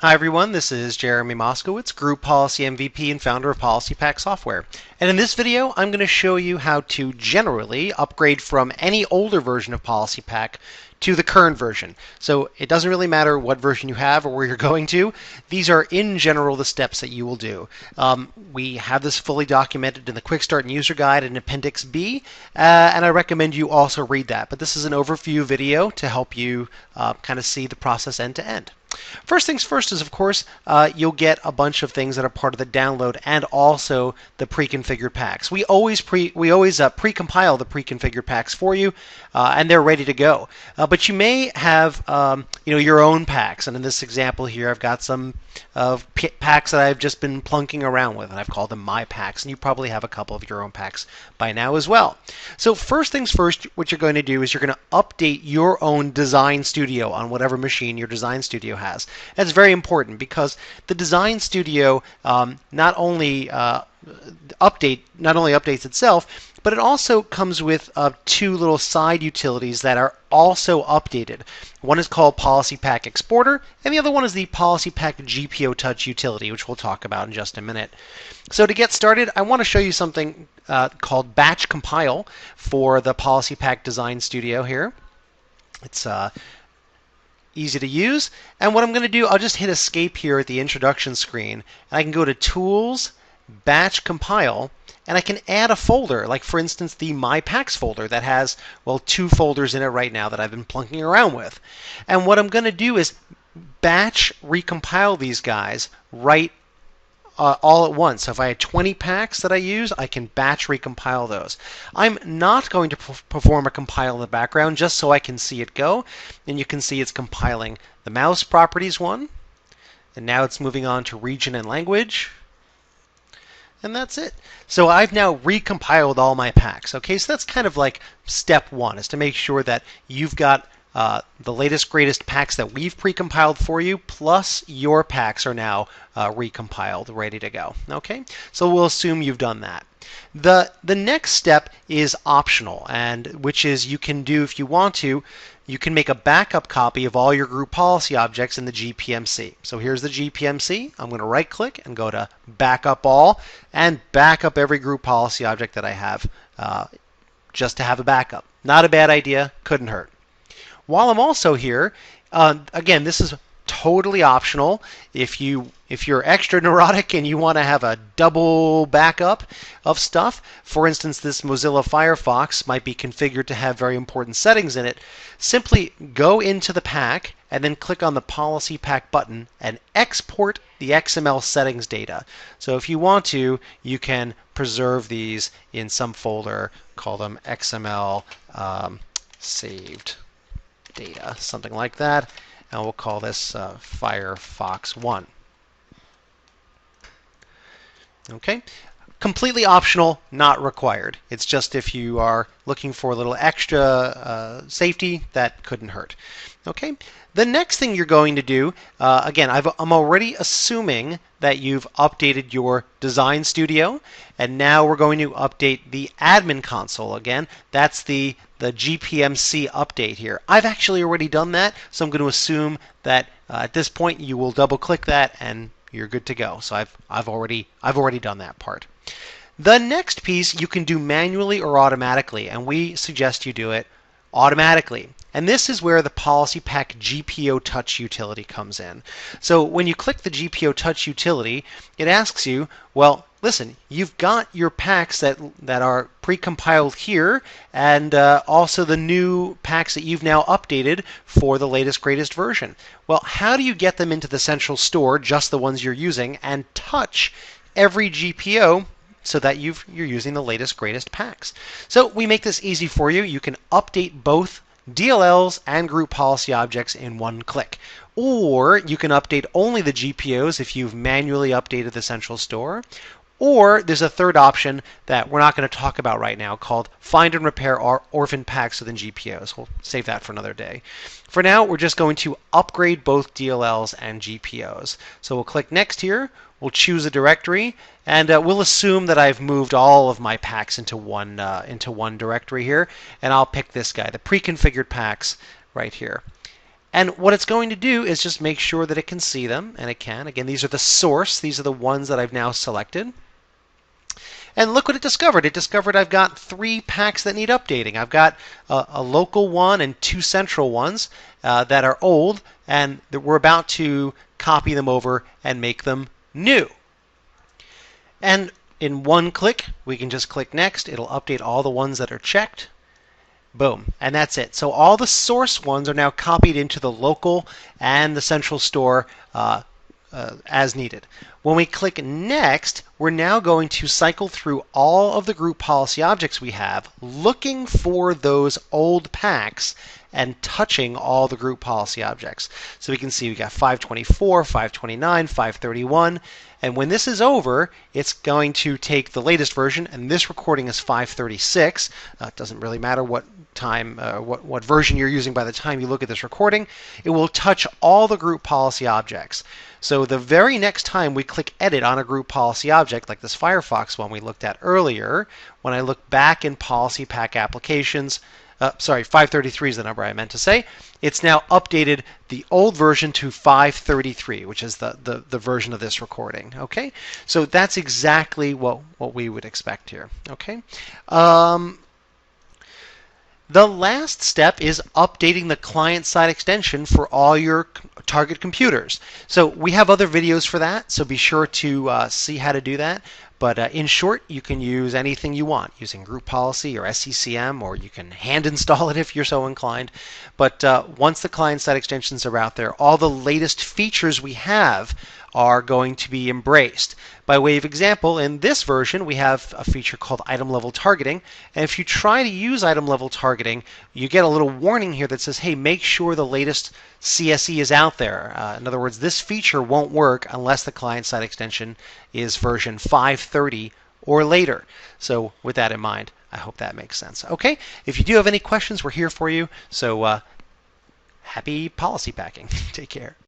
Hi everyone, this is Jeremy Moskowitz, Group Policy MVP and founder of PolicyPak software. And in this video, I'm going to show you how to generally upgrade from any older version of PolicyPak to the current version. So it doesn't really matter what version you have or where you're going to. These are in general the steps that you will do. We have this fully documented in the Quick Start and User Guide in Appendix B, and I recommend you also read that. But this is an overview video to help you kind of see the process end to end. First things first is, of course, you'll get a bunch of things that are part of the download and also the pre-configured packs. We always pre-compile the pre-configured packs for you, and they're ready to go. But you may have your own packs, and in this example here, I've got some packs that I've just been plunking around with, and I've called them my packs, and you probably have a couple of your own packs by now as well. So first things first, what you're going to do is you're going to update your own Design Studio on whatever machine your Design Studio has. That's very important because the Design Studio not only updates itself, but it also comes with two little side utilities that are also updated. One is called PolicyPak Exporter, and the other one is the PolicyPak GPO Touch utility, which we'll talk about in just a minute. So to get started, I want to show you something called Batch Compile for the PolicyPak Design Studio here. It's easy to use. And what I'm going to do, I'll just hit Escape here at the introduction screen, and I can go to Tools, Batch Compile, and I can add a folder, like for instance the My Packs folder that has, well, two folders in it right now that I've been plunking around with. And what I'm going to do is batch recompile these guys right all at once. So if I had 20 packs that I use, I can batch recompile those. I'm not going to perform a compile in the background just so I can see it go. And you can see it's compiling the mouse properties one. And now it's moving on to region and language. And that's it. So I've now recompiled all my packs. Okay, so that's kind of like step one, is to make sure that you've got the latest, greatest packs that we've pre-compiled for you, plus your packs are now recompiled, ready to go. Okay, so we'll assume you've done that. The next step is optional, and which is you can do, if you want to, you can make a backup copy of all your group policy objects in the GPMC. So here's the GPMC. I'm going to right click and go to Backup All and back up every group policy object that I have just to have a backup. Not a bad idea, couldn't hurt. While I'm also here, again, this is totally optional. If you're extra neurotic and you want to have a double backup of stuff, for instance, this Mozilla Firefox might be configured to have very important settings in it, simply go into the pack and then click on the PolicyPak button and export the XML settings data. So if you want to, you can preserve these in some folder, call them XML saved data, something like that. And we'll call this Firefox 1. Okay, completely optional, not required. It's just if you are looking for a little extra safety, that couldn't hurt. Okay, the next thing you're going to do, again, I'm already assuming that you've updated your Design Studio, and now we're going to update the admin console. Again, that's the GPMC update here. I've actually already done that, so I'm going to assume that at this point you will double click that and you're good to go. So I've already done that part. The next piece you can do manually or automatically, and we suggest you do it automatically. And this is where the PolicyPak GPO Touch utility comes in. So when you click the GPO Touch utility, it asks you, well, listen, you've got your packs that are pre-compiled here, and also the new packs that you've now updated for the latest, greatest version. Well, how do you get them into the central store, just the ones you're using, and touch every GPO so that you're using the latest, greatest packs? So we make this easy for you. You can update both DLLs and group policy objects in one click. Or you can update only the GPOs if you've manually updated the central store. Or there's a third option that we're not going to talk about right now called Find and Repair Orphan Packs within GPOs. We'll save that for another day. For now, we're just going to upgrade both DLLs and GPOs. So we'll click Next here. We'll choose a directory, and we'll assume that I've moved all of my packs into one directory here, and I'll pick this guy, the pre-configured packs right here. And what it's going to do is just make sure that it can see them, and it can. Again, these are the source. These are the ones that I've now selected. And look what it discovered. It discovered I've got 3 packs that need updating. I've got a local one and 2 central ones that are old, and we're about to copy them over and make them new. And in one click, we can just click Next. It'll update all the ones that are checked. Boom, and that's it. So all the source ones are now copied into the local and the central store as needed. When we click Next, we're now going to cycle through all of the group policy objects we have, looking for those old packs and touching all the group policy objects. So we can see we got 524, 529, 531, and when this is over, it's going to take the latest version, and this recording is 536. It doesn't really matter what time, what version you're using by the time you look at this recording. It will touch all the group policy objects. So the very next time we click Edit on a group policy object, like this Firefox one we looked at earlier, when I look back in PolicyPak applications, 533 is the number I meant to say. It's now updated the old version to 533, which is the version of this recording. Okay, so that's exactly what we would expect here. Okay. The last step is updating the client-side extension for all your target computers. So we have other videos for that, so be sure to see how to do that. But in short, you can use anything you want using group policy or SCCM, or you can hand install it if you're so inclined. But once the client-side extensions are out there, all the latest features we have are going to be embraced. By way of example, in this version, we have a feature called item level targeting. And if you try to use item level targeting, you get a little warning here that says, hey, make sure the latest CSE is out there. In other words, this feature won't work unless the client-side extension is version 530 or later. So with that in mind, I hope that makes sense. Okay, if you do have any questions, we're here for you. So happy policy packing. Take care.